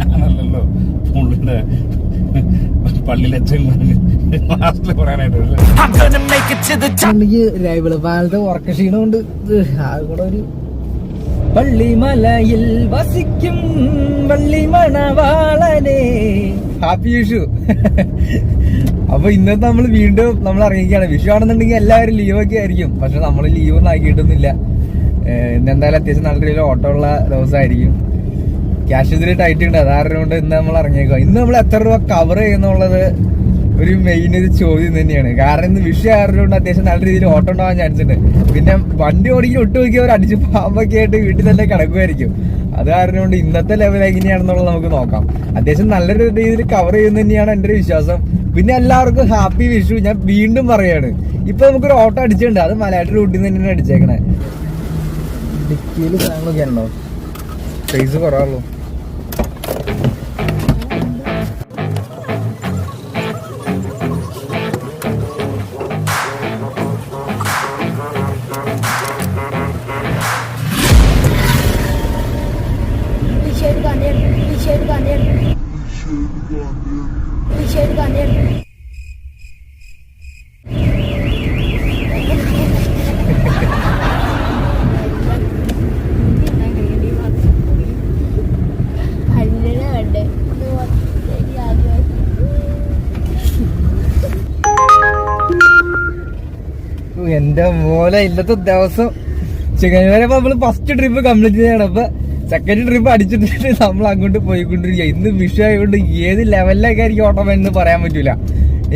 ഞാനല്ലല്ലോ പുള്ളിയുടെ പള്ളിയിലച്ഛൻ വെളുപ്പാലത്തെ ഉറക്ക ക്ഷീണമുണ്ട്. കൂടെ ഒരു പള്ളിമലയിൽ വസിക്കും വള്ളിമണവാളനെ. ഹാപ്പി വിഷു. അപ്പൊ ഇന്നത്തെ നമ്മൾ വീണ്ടും നമ്മൾ ഇറങ്ങിക്കുകയാണ്. വിഷു ആണെന്നുണ്ടെങ്കിൽ എല്ലാവരും ലീവൊക്കെ ആയിരിക്കും. പക്ഷെ നമ്മൾ ലീവ് ഒന്നും ആക്കിയിട്ടൊന്നുമില്ല. ഇന്നെന്തായാലും അത്യാവശ്യം നല്ല രീതിയിൽ ഓട്ടോ ഉള്ള ദിവസമായിരിക്കും. ക്യാഷ് ഇതിൽ ടൈറ്റ് ഉണ്ട്. അതാരണം കൊണ്ട് ഇന്ന് നമ്മൾ ഇറങ്ങിയേക്കുക. ഇന്ന് നമ്മൾ എത്ര രൂപ കവർ ചെയ്യുന്നുള്ളത് ഒരു മെയിൻ ഒരു ചോദ്യം തന്നെയാണ്. കാരണം ഇന്ന് വിഷു ആയതുകൊണ്ട് അത്യാവശ്യം നല്ല രീതിയിൽ ഓട്ടോ ഉണ്ടാവാൻ ചാൻസ് ഉണ്ട്. പിന്നെ വണ്ടി ഓടിക്കാൻ ഒട്ടുമിക്ക അവർ അടിച്ച് പാമ്പൊക്കെ ആയിട്ട് വീട്ടിൽ തന്നെ കിടക്കുമായിരിക്കും. അത് കാരണം കൊണ്ട് ഇന്നത്തെ ലെവൽ എങ്ങനെയാണെന്നുള്ളത് നമുക്ക് നോക്കാം. അത്യാവശ്യം നല്ല രീതിയിൽ കവർ ചെയ്യുന്നത് തന്നെയാണ് എൻ്റെ ഒരു വിശ്വാസം. പിന്നെ എല്ലാവർക്കും ഹാപ്പി വിഷു. ഞാൻ വീണ്ടും പറയാണ്, ഇപ്പൊ നമുക്കൊരു ഓട്ടോ അടിച്ചിട്ടുണ്ട്. അത് മലയാറ്റൂർ റൂട്ടിൽ നിന്ന് തന്നെയാണ് അടിച്ചേക്കണേ. ഡിക്കിയിൽ സാധനങ്ങളൊക്കെ ഉണ്ടോ? സൈസ് കുറവുള്ളൂ. എന്റെ മോനെ ഇന്നത്തെ ദിവസം ചെങ്ങന്നൂരെ നമ്മള് ഫസ്റ്റ് ട്രിപ്പ് കംപ്ലീറ്റ് ചെയ്യണം. അപ്പൊ സെക്കൻഡ് ട്രിപ്പ് അടിച്ചിട്ട് നമ്മൾ അങ്ങോട്ട് പോയിക്കൊണ്ടിരിക്കുക. ഇന്ന് വിഷു ആയതുകൊണ്ട് ഏത് ലെവലിലൊക്കെ ആയിരിക്കും ഓട്ടം എന്ന് പറയാൻ പറ്റൂല.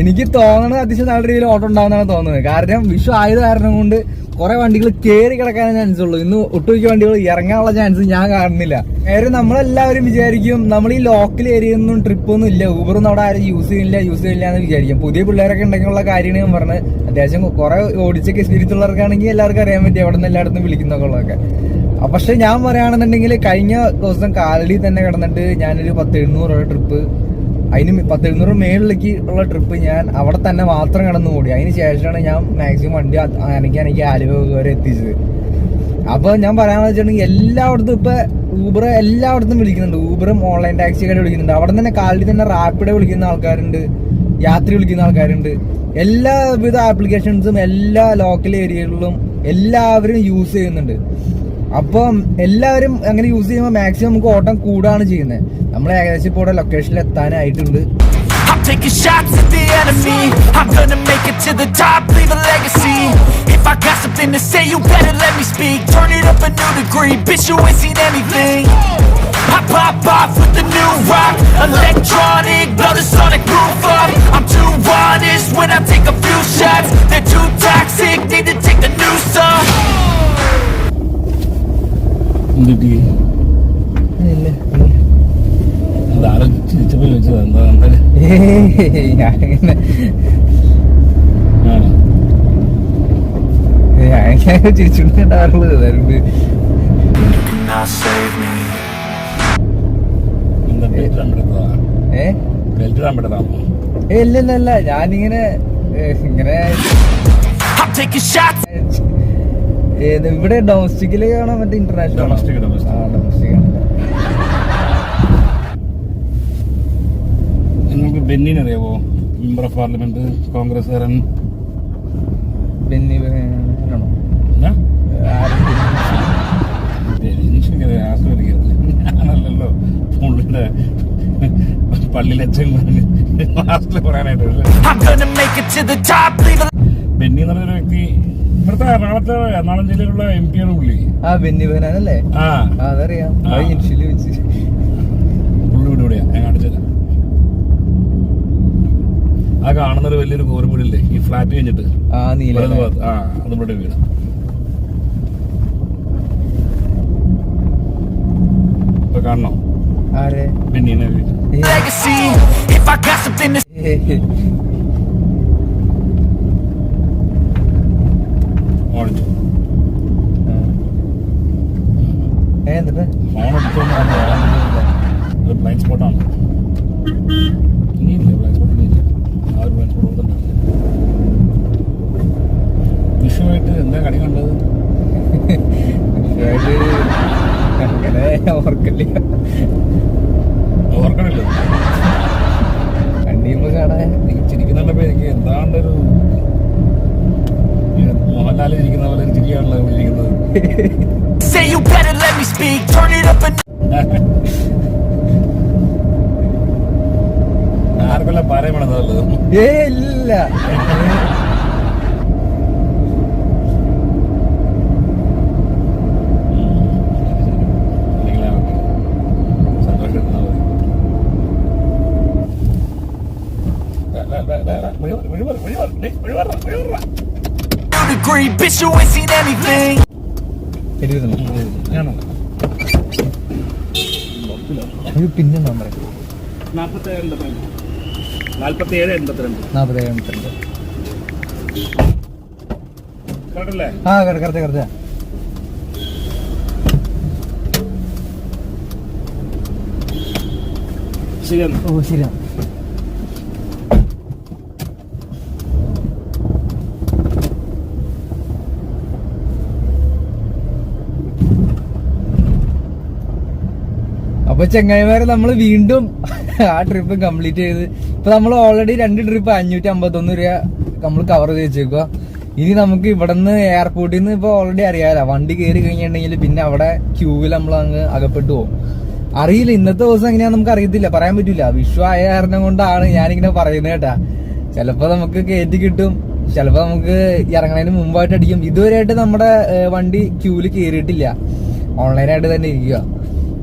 എനിക്ക് തോന്നണത് അത്യാവശ്യം നല്ല രീതിയിൽ ഓട്ടം ഉണ്ടാവുന്നതാണ് തോന്നുന്നത്. കാരണം വിഷു ആയത് കാരണം കൊണ്ട് കുറെ വണ്ടികൾ കയറി കിടക്കാനേ ചാൻസ് ഉള്ളൂ. ഇന്ന് ഒട്ടുമിക്ക വണ്ടികൾ ഇറങ്ങാനുള്ള ചാൻസ് ഞാൻ കാണുന്നില്ല. നേരെ നമ്മളെല്ലാവരും വിചാരിക്കും നമ്മൾ ഈ ലോക്കൽ ഏരിയയൊന്നും ട്രിപ്പൊന്നും ഇല്ല, ഊബറൊന്നും അവിടെ ആരും യൂസ് ചെയ്യില്ല എന്ന് വിചാരിക്കും. പുതിയ പിള്ളേരൊക്കെ ഉണ്ടെങ്കിലുള്ള കാര്യമാണ് ഞാൻ പറഞ്ഞത്. അത്യാവശ്യം കുറെ ഓടിച്ചൊക്കെ എക്സ്പീരിയൻസ് ഉള്ളവർക്കാണെങ്കിൽ എല്ലാവർക്കും അറിയാൻ പറ്റും എവിടെ നിന്ന് എല്ലായിടത്തും വിളിക്കുന്നൊക്കെ ഉള്ളതൊക്കെ. പക്ഷെ ഞാൻ പറയുകയാണെന്നുണ്ടെങ്കിൽ കഴിഞ്ഞ ദിവസം കാലടി തന്നെ കിടന്നിട്ട് ഞാനൊരു 1000-700 ട്രിപ്പ്, അതിന് 1000-700 മേളിലേക്ക് ഉള്ള ട്രിപ്പ് ഞാൻ അവിടെ തന്നെ മാത്രം കിടന്നു ഓടി. അതിന് ശേഷമാണ് ഞാൻ മാക്സിമം വണ്ടി എനിക്ക് ആലുവ വരെ എത്തിച്ചത്. അപ്പൊ ഞാൻ പറയാന്ന് വെച്ചിട്ടുണ്ടെങ്കിൽ എല്ലായിടത്തും ഇപ്പൊ ഊബർ എല്ലായിടത്തും വിളിക്കുന്നുണ്ട്. ഊബറും ഓൺലൈൻ ടാക്സിയൊക്കെ വിളിക്കുന്നുണ്ട്. അവിടെ തന്നെ കാലടി തന്നെ റാപ്പിഡ് വിളിക്കുന്ന ആൾക്കാരുണ്ട്, യാത്രി വിളിക്കുന്ന ആൾക്കാരുണ്ട്. എല്ലാവിധ ആപ്ലിക്കേഷൻസും എല്ലാ ലോക്കൽ ഏരിയകളിലും എല്ലാവരും യൂസ് ചെയ്യുന്നുണ്ട്. അപ്പം എല്ലാവരും അങ്ങനെ യൂസ് ചെയ്യുമ്പോൾ മാക്സിമം നമുക്ക് ഓട്ടം കൂടാണ് ചെയ്യുന്നത്. നമ്മൾ ഏകദേശം ഇപ്പോൾ ഇവിടെ ലൊക്കേഷനിൽ എത്താനായിട്ടുണ്ട്. Taking shots at the enemy. I'm gonna make it to the top, leave a legacy. If I got something to say, you better let me speak. Turn it up a new degree, bitch, you ain't seen anything. I pop off with the new rock, electronic, blow the sonic roof up. I'm too honest when I take a few shots. They're too toxic, need to take a new song. ചിരിച്ചുണ്ടാറുള്ളത് ഇല്ലല്ല, ഞാനിങ്ങനെ ഇവിടെ ഡൊമസ്റ്റിക്കില് കാണാൻ മറ്റേ international domestic നിങ്ങൾക്ക് ബെന്നിനെ അറിയാവോ? Member of parliament, കോൺഗ്രസ്സുകാരൻ Benny ഞാനല്ലല്ലോ പുള്ളിയുടെ പള്ളിയിലച്ഛൻ പറയാനായിട്ട്. ബെന്നി എന്ന് പറഞ്ഞൊരു വ്യക്തി ഇവിടുത്തെ എറണാകുളം ജില്ലയിലുള്ള MP ആണ് പുള്ളി. ബെന്നി ബെഹനാനല്ലേ? അതറിയാം. പുള്ളി ഇവിടെയാ ഞാൻ കാണിച്ചത്. ആ കാണുന്നൊരു വലിയൊരു കോരുമ്പുഴില്ലേ, ഈ ഫ്ലാറ്റ് കഴിഞ്ഞിട്ട് അതിവിടെ വീട്. ഇപ്പൊ കാണണോ ബെന്നീനെ? ബ്ലൈൻഡ് സ്പോട്ടാണ്. ഇനിയില്ല ബ്ലൈൻഡ് സ്പോട്ട്, ഇനിയില്ല. ആ ഒരു ബ്ലൈൻഡ് സ്പോട്ട് കൊടുത്തിട്ടുണ്ട്. വിഷുവായിട്ട് എന്താ കടി കണ്ടത്? അങ്ങനെ ഓർക്കല്ലേ ഓർക്കണല്ലോ കണ്ടിയുമ്പോ കാണാൻ ചിരിക്കുന്നുണ്ടപ്പോ എനിക്ക് എന്താണ്ടൊരു മോഹൻലാല് ഇരിക്കുന്ന പോലെ ചിരിയാണല്ലോ ഇരിക്കുന്നത്. Say you better let me speak, turn it up and ആർക്കല്ല പറയുമ്പോഴത് ഇല്ല degree, bitch, you ain't seen anything. പിന്നെ നമ്പർ 47 കറക്റ്റല്ലേ? ആ കറക്റ്റ് ശരിയാണ്. ഓ ശരിയാണ്. അപ്പൊ ചെങ്ങായിമാരെ നമ്മള് വീണ്ടും ആ ട്രിപ്പ് കംപ്ലീറ്റ് ചെയ്ത് ഇപ്പൊ നമ്മൾ ഓൾറെഡി 2 ട്രിപ്പ് 551 രൂപ നമ്മൾ കവർ ചെയ്ത് വെച്ചേക്കുക. ഇനി നമുക്ക് ഇവിടുന്ന് എയർപോർട്ടിൽ നിന്ന് ഇപ്പൊ ഓൾറെഡി അറിയാലോ, വണ്ടി കയറി കഴിഞ്ഞിട്ടുണ്ടെങ്കിൽ പിന്നെ അവിടെ ക്യൂവിൽ നമ്മൾ അങ്ങ് അകപ്പെട്ടു പോകും. അറിയില്ല ഇന്നത്തെ ദിവസം എങ്ങനെയാന്ന് നമുക്ക് അറിയത്തില്ല, പറയാൻ പറ്റില്ല. വിഷു ആയ കാരണം കൊണ്ടാണ് ഞാനിങ്ങനെ പറയുന്നത് കേട്ടാ. ചിലപ്പോ നമുക്ക് കയറ്റി കിട്ടും, ചിലപ്പോ നമുക്ക് ഇറങ്ങുന്നതിന് മുമ്പായിട്ട് അടിക്കും. ഇതുവരെയായിട്ട് നമ്മുടെ വണ്ടി ക്യൂവിൽ കയറിയിട്ടില്ല, ഓൺലൈനായിട്ട് തന്നെ ഇരിക്കുക.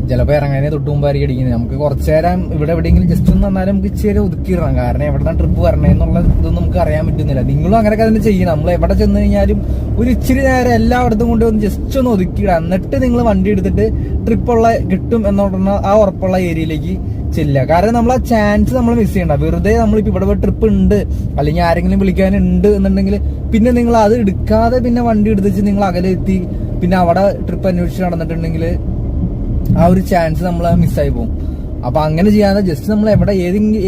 ചിലപ്പോൾ ഇറങ്ങാനേ തൊട്ട് മുമ്പായിരിക്കും അടിക്കുന്നത്. നമുക്ക് കുറച്ചു നേരം ഇവിടെ എവിടെയെങ്കിലും ജസ്റ്റ് ഒന്ന് വന്നാലും നമുക്ക് ഇച്ചിരി ഒതുക്കിയിടണം. കാരണം എവിടെ ട്രിപ്പ് വരണേന്നുള്ള ഇതൊന്നും നമുക്ക് അറിയാൻ പറ്റുന്നില്ല. നിങ്ങളും അങ്ങനെയൊക്കെ തന്നെ ചെയ്യണം. നമ്മൾ എവിടെ ചെന്ന് കഴിഞ്ഞാലും ഒരു ഇച്ചിരി നേരം എല്ലായിടത്തും കൊണ്ട് ഒന്ന് ജസ്റ്റ് ഒന്ന് ഒതുക്കിയിടാം. എന്നിട്ട് നിങ്ങൾ വണ്ടി എടുത്തിട്ട് ട്രിപ്പുള്ള കിട്ടും എന്നുള്ള ആ ഉറപ്പുള്ള ഏരിയയിലേക്ക് ചെല്ലുക. കാരണം നമ്മൾ ആ ചാൻസ് നമ്മൾ മിസ് ചെയ്യണ്ട. വെറുതെ നമ്മളിപ്പോൾ ഇവിടെ ട്രിപ്പ് ഉണ്ട് അല്ലെങ്കിൽ ആരെങ്കിലും വിളിക്കാനുണ്ട് എന്നുണ്ടെങ്കിൽ പിന്നെ നിങ്ങൾ അത് എടുക്കാതെ പിന്നെ വണ്ടി എടുത്തിച്ച് നിങ്ങൾ അകലെ എത്തി പിന്നെ അവിടെ ട്രിപ്പ് അന്വേഷിച്ച് നടന്നിട്ടുണ്ടെങ്കിൽ ആ ഒരു ചാൻസ് നമ്മൾ മിസ്സായി പോകും. അപ്പൊ അങ്ങനെ ചെയ്യാതെ ജസ്റ്റ് നമ്മൾ എവിടെ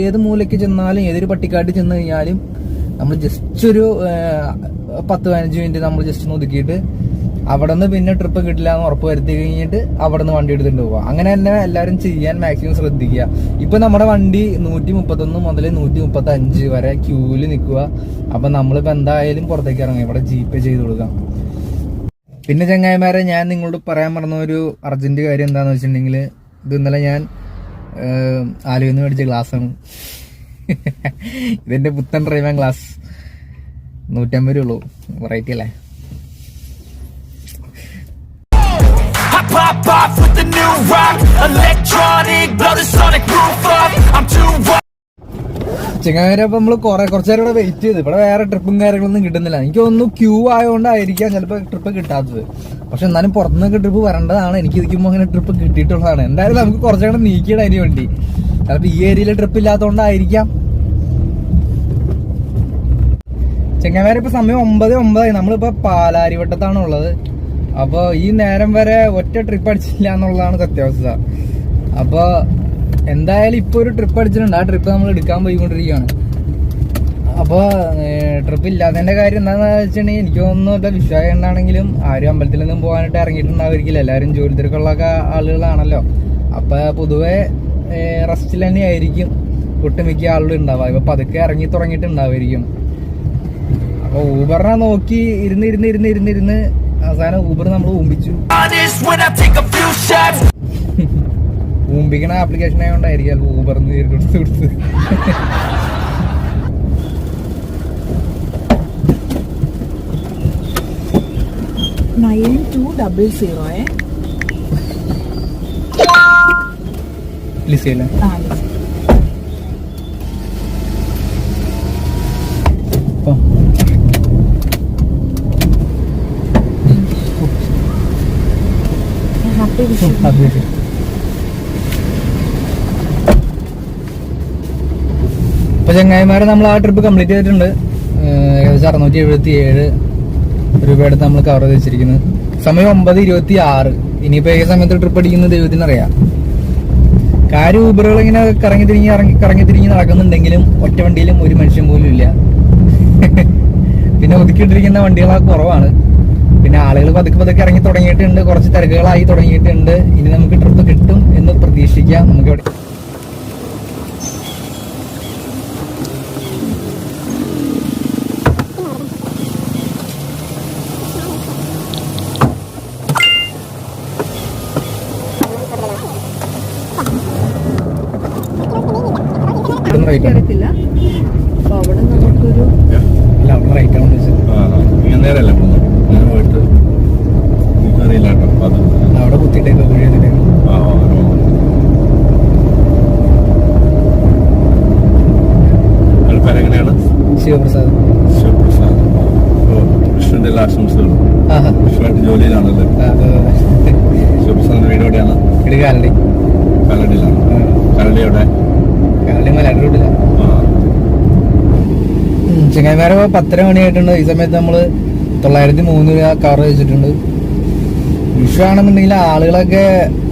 ഏത് മൂലയ്ക്ക് ചെന്നാലും ഏതൊരു പട്ടിക്കാട്ടിൽ ചെന്ന് കഴിഞ്ഞാലും നമ്മൾ ജസ്റ്റ് ഒരു 10-15 മിനിറ്റ് നമ്മൾ ജസ്റ്റ് ഒന്ന് ഒതുക്കിയിട്ട് അവിടെ നിന്ന് പിന്നെ ട്രിപ്പ് കിട്ടില്ല എന്ന് ഉറപ്പ് വരുത്തി കഴിഞ്ഞിട്ട് അവിടെ നിന്ന് വണ്ടി എടുത്തിട്ട് പോവുക. അങ്ങനെ തന്നെ എല്ലാവരും ചെയ്യാൻ മാക്സിമം ശ്രദ്ധിക്കുക. ഇപ്പൊ നമ്മുടെ വണ്ടി 131 മുതൽ 135 വരെ ക്യൂവിൽ നിൽക്കുക. അപ്പൊ നമ്മളിപ്പോ എന്തായാലും പുറത്തേക്ക് ഇറങ്ങുക, ഇവിടെ ജീപേ ചെയ്ത് കൊടുക്കാം. പിന്നെ ചങ്ങായിമാരെ, ഞാൻ നിങ്ങളോട് പറയാൻ പറഞ്ഞ ഒരു അർജന്റ് കാര്യം എന്താന്ന് വെച്ചിട്ടുണ്ടെങ്കിൽ, ഇത് ഇന്നലെ ഞാൻ ആലുവയിൽ നിന്ന് മേടിച്ച ഗ്ലാസ്സാണ്. ഇതെന്റെ പുത്തൻ ഡ്രൈവിംഗ് ഗ്ലാസ്. 150 ഉള്ളൂ, വെറൈറ്റി അല്ലേ. Pop off with the new rock, electronic, blow the sonic roof up. I'm too ചെങ്ങായിരെ, അപ്പൊ നമ്മള് കുറച്ചു നേരം ഇവിടെ വെയിറ്റ് ചെയ്ത് ഇവിടെ വേറെ ട്രിപ്പും കാര്യങ്ങളൊന്നും കിട്ടുന്നില്ല. എനിക്ക് തോന്നുന്നു ക്യൂ ആയതുകൊണ്ടായിരിക്കാം ചിലപ്പോൾ ട്രിപ്പ് കിട്ടാത്തത്. പക്ഷെ എന്നാലും പുറത്തുനിന്നൊക്കെ ട്രിപ്പ് വരേണ്ടതാണ്. എനിക്ക് ഇരിക്കുമ്പോൾ അങ്ങനെ ട്രിപ്പ് കിട്ടിയിട്ടുള്ളതാണ്. എന്തായാലും നമുക്ക് കുറച്ചുകൂടെ നീക്കിയിടാൻ അതിന് വേണ്ടി. ചിലപ്പോൾ ഈ ഏരിയയിൽ ട്രിപ്പ് ഇല്ലാത്തതുകൊണ്ടായിരിക്കാം. ചെങ്ങായിരെ, ഇപ്പൊ സമയം 9:09. നമ്മളിപ്പോ പാലാരിവട്ടത്താണ് ഉള്ളത്. അപ്പൊ ഈ നേരം വരെ ഒറ്റ ട്രിപ്പ് അടിച്ചില്ല എന്നുള്ളതാണ് സത്യാവസ്ഥ. അപ്പൊ എന്തായാലും ഇപ്പൊ ഒരു ട്രിപ്പ് അടിച്ചിട്ടുണ്ട്. ആ ട്രിപ്പ് നമ്മൾ എടുക്കാൻ പോയിക്കൊണ്ടിരിക്കുകയാണ്. അപ്പൊ ട്രിപ്പ് ഇല്ലാത്തതിന്റെ കാര്യം എന്താണെന്ന് വെച്ചിട്ടുണ്ടെങ്കിൽ, എനിക്ക് തോന്നുന്നു വിശ്വാസമുണ്ടാണെങ്കിലും ആരും അമ്പലത്തിൽ നിന്നും പോകാനായിട്ട് ഇറങ്ങിയിട്ടുണ്ടാവുമായിരിക്കില്ല. എല്ലാവരും ജോലി തിരക്കുള്ള ആളുകളാണല്ലോ. അപ്പൊ പൊതുവെ റെസ്റ്റിൽ തന്നെ ആയിരിക്കും ഒട്ടുമിക്ക ആളുകളും ഉണ്ടാവുക. ഇപ്പൊ പതുക്കെ ഇറങ്ങി തുടങ്ങിയിട്ടുണ്ടാവുമായിരിക്കും. അപ്പൊ ഊബറിനെ നോക്കി ഇരുന്ന് അവസാനം ഊബർ നമ്മൾ ഊമ്പിച്ചു. ഊമ്പിക്കണ ആപ്ലിക്കേഷൻ ആയതുകൊണ്ടായിരിക്കും ഊബറിന്ന് കൊടുത്ത് 9200 ലിസയിലെ ഇപ്പൊ ചങ്ങായിമാരെ, നമ്മൾ ആ ട്രിപ്പ് കംപ്ലീറ്റ് ചെയ്തിട്ടുണ്ട്. ഏകദേശം 677 രൂപയെടുത്ത് നമ്മൾ കവർ ചെയ്ത് വെച്ചിരിക്കുന്നത്. സമയം 9:26. ഇനിയിപ്പോ ഏത് സമയത്ത് ട്രിപ്പ് അടിക്കുന്നത് ദൈവത്തിനറിയാം. കാര്യം ഊബറുകൾ ഇങ്ങനെ കറങ്ങി തിരിഞ്ഞ് നടക്കുന്നുണ്ടെങ്കിലും ഒറ്റ വണ്ടിയിലും ഒരു മനുഷ്യൻ പോലും ഇല്ല. പിന്നെ ഒതുക്കിയിട്ടിരിക്കുന്ന വണ്ടികളൊക്കെ കുറവാണ്. പിന്നെ ആളുകൾ പതുക്കെ പതുക്കെ ഇറങ്ങി തുടങ്ങിയിട്ടുണ്ട്, കുറച്ച് തിരക്കുകളായി തുടങ്ങിയിട്ടുണ്ട്. ഇനി നമുക്ക് ട്രിപ്പ് കിട്ടും എന്ന് പ്രതീക്ഷിക്കാം. നമുക്ക് ഇവിടെ അറിയത്തില്ല. അപ്പൊ അവിടെ നമുക്കൊരു റൈറ്റ് ആണെന്ന് വെച്ചാൽ നേരല്ല ഞാൻ പോയിട്ട് അറിയില്ല കേട്ടോ. അത് അവിടെ കുത്തിയിട്ടേക്ക് കുഴി വന്നിട്ടേക്ക്. പേരെങ്ങനെയാണ്? ശിവപ്രസാദ്. ശിവപ്രസാദ്. കൃഷ്ണന്റെ എല്ലാ ആശംസകളും. കൃഷ്ണമായിട്ട് ജോലിയിലാണല്ലേ? ശിവപ്രസാദിന്റെ വീട് എവിടെയാണ്? ഇത് കാലടി. കാലടിയിലാണ്. കാലടി എവിടെ? കാലടി മലയാള റൂട്ടിലാണ്. ചെങ്ങായിമാരെ 10:30 മണിയായിട്ടുണ്ട്. ഈ സമയത്ത് നമ്മള് 903 രൂപ കവർ വെച്ചിട്ടുണ്ട്. വിഷു ആണെന്നുണ്ടെങ്കിൽ ആളുകളൊക്കെ